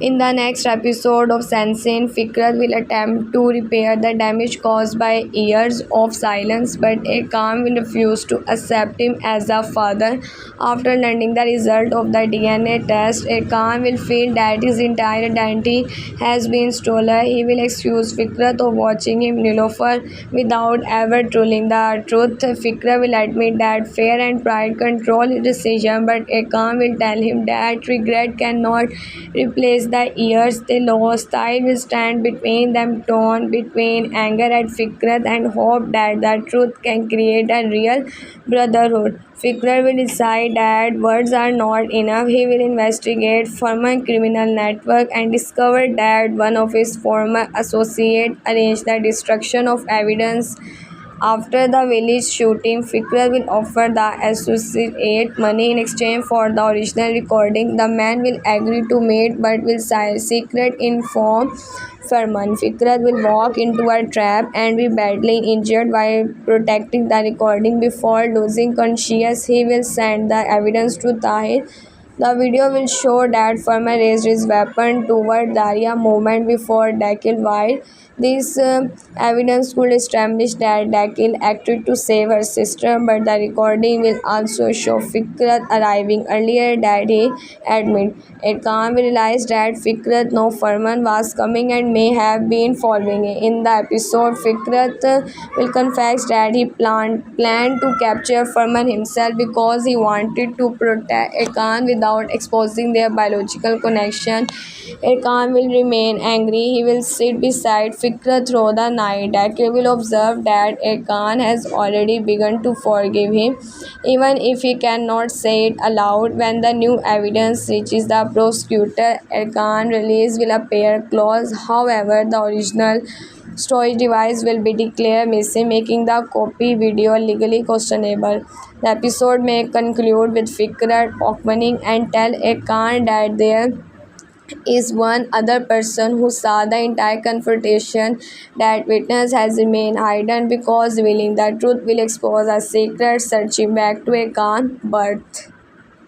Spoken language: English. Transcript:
In the next episode of Sensen, Fikrat will attempt to repair the damage caused by years of silence, but Ekam will refuse to accept him as a father. After learning the result of the DNA test, Ekam will feel that his entire identity has been stolen. He will accuse Fikrat of watching him Nilofer without ever telling the truth. Fikrat will admit that fear and pride control his decision, but Ekam will tell him that regret cannot replace the years they lost. I will stand between them, torn between anger at Fikrat and hope that the truth can create a real brotherhood. Fikrat will decide that words are not enough. He will investigate former criminal network and discover that one of his former associates arranged the destruction of evidence. After the village shooting, Fikrat will offer the associate money in exchange for the original recording. The man will agree to meet but will secret inform Farman. Fikrat will walk into a trap and be badly injured while protecting the recording. Before losing consciousness, he will send the evidence to Tahir. The video will show that Farman raised his weapon toward Daria moment before Dakil while this evidence could establish that Dakil acted to save her sister, but the recording will also show Fikrat arriving earlier that he admit. Ekam realized that Fikrat knew Farman was coming and may have been following it. In the episode, Fikrat will confess that he planned to capture Farman himself because he wanted to protect Ekam without exposing their biological connection. Ekam will remain angry. He will sit beside Fikrat through the night. Dakil will observe that Ekam has already begun to forgive him, even if he cannot say it aloud. When the new evidence reaches the prosecutor, Ekam release will appear close. However, the original storage device will be declared missing, making the copy video legally questionable. The episode may conclude with Fikrat opening and tell Ekam that there is one other person who saw the entire confrontation. That witness has remained hidden because revealing the truth will expose a secret searching back to Ekam's birth.